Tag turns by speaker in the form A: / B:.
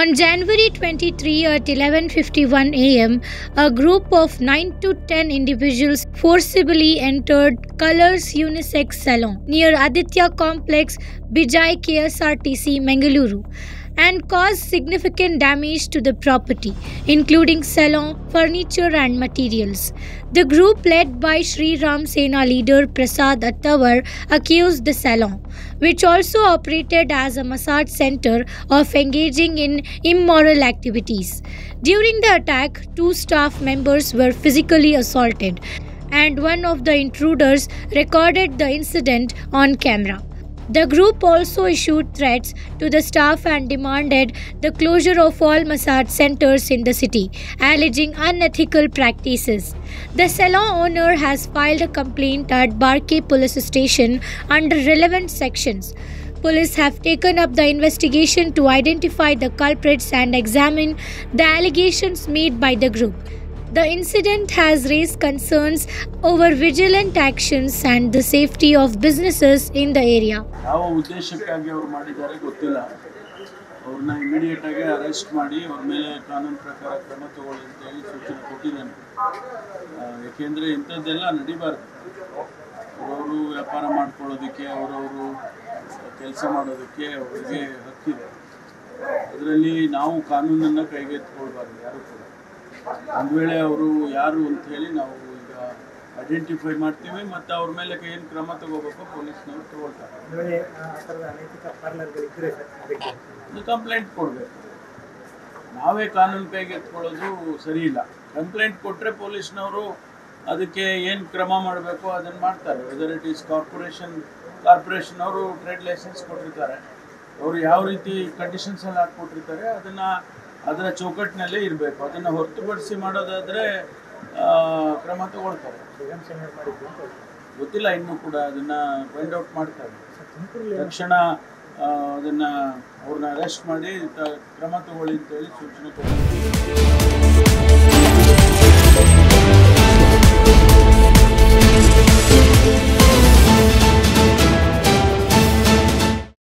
A: On January 23 at 11:51 am, a group of 9 to 10 individuals forcibly entered Colors Unisex Salon near Aditya Complex, Bijai KSRTC, Mangaluru, and caused significant damage to the property, including salon, furniture, and materials. The group, led by Sri Ram Sena leader Prasad Attawar, accused the salon, which also operated as a massage center, of engaging in immoral activities. During the attack, two staff members were physically assaulted, and one of the intruders recorded the incident on camera. The group also issued threats to the staff and demanded the closure of all massage centers in the city, alleging unethical practices. The salon owner has filed a complaint at Barke police station under relevant sections. Police have taken up the investigation to identify the culprits and examine the allegations made by the group. The incident has raised concerns over vigilant actions and the safety of businesses in the area.
B: ಯಾವ ಉದ್ದೇಶಕ್ಕಾಗಿ ಅವರು ಮಾಡಿದ್ದಾರೆ ಗೊತ್ತಿಲ್ಲ. ಅವ್ರನ್ನ immediate ಆಗಿ arrest ಮಾಡಿ ಅವ್ರ ಮೇಲೆ ಕಾನೂನು ಪ್ರಕಾರ ಕ್ರಮ ತಗೊಳ್ಳಿ ಅಂತ ಹೇಳಿ ಸೂಚನೆ ಕೊಟ್ಟಿದ್ದೇನೆ. ಯಾಕೆಂದರೆ ಇಂಥದ್ದೆಲ್ಲ ನಡಿಬಾರ್ದು. ಅವರವರು ವ್ಯಾಪಾರ ಮಾಡ್ಕೊಳ್ಳೋದಕ್ಕೆ, ಅವರವರು ಕೆಲಸ ಮಾಡೋದಕ್ಕೆ ಅವರಿಗೆ ಹಕ್ಕಿದೆ. ಅದರಲ್ಲಿ ನಾವು ಕಾನೂನನ್ನು ಕೈಗೆತ್ತಿಕೊಳ್ಬಾರ್ದು ಯಾರು ಕೂಡ. ಒಂದು ವೇಳೆ ಅವರು ಯಾರು ಅಂತ ಹೇಳಿ ನಾವು ಈಗ ಐಡೆಂಟಿಫೈ ಮಾಡ್ತೀವಿ ಮತ್ತು ಅವ್ರ ಮೇಲೆ ಏನು ಕ್ರಮ ತಗೋಬೇಕು ಪೊಲೀಸ್ನವ್ರು ತಗೊಳ್ತಾರೆ. ಕಂಪ್ಲೇಂಟ್ ಕೊಡಬೇಕು. ನಾವೇ ಕಾನೂನು ಕೈಗೆತ್ಕೊಳ್ಳೋದು ಸರಿ ಇಲ್ಲ. ಕಂಪ್ಲೇಂಟ್ ಕೊಟ್ಟರೆ ಪೊಲೀಸ್ನವರು ಅದಕ್ಕೆ ಏನು ಕ್ರಮ ಮಾಡಬೇಕು ಅದನ್ನು ಮಾಡ್ತಾರೆ. ವೆದರ್ ಇಟ್ ಈಸ್ ಕಾರ್ಪೊರೇಷನ್ ಅವರು ಟ್ರೇಡ್ ಲೈಸೆನ್ಸ್ ಕೊಟ್ಟಿರ್ತಾರೆ, ಅವರು ಯಾವ ರೀತಿ ಕಂಡೀಷನ್ಸಲ್ಲಿ ಹಾಕ್ಕೊಟ್ಟಿರ್ತಾರೆ ಅದರ ಚೌಕಟ್ಟಿನಲ್ಲೇ ಇರಬೇಕು. ಅದನ್ನು ಹೊರತುಪಡಿಸಿ ಮಾಡೋದಾದರೆ ಕ್ರಮ ತಗೊಳ್ತಾರೆ. ಗೊತ್ತಿಲ್ಲ ಇನ್ನೂ ಕೂಡ, ಅದನ್ನು ಫೈಂಡ್ ಔಟ್ ಮಾಡ್ತಾರೆ. ತಕ್ಷಣ ಅದನ್ನು ಅವ್ರನ್ನ ಅರೆಸ್ಟ್ ಮಾಡಿ ಕ್ರಮ ತಗೊಳ್ಳಿ ಅಂತೇಳಿ ಸೂಚನೆ ಕೊಡ್ತಾರೆ.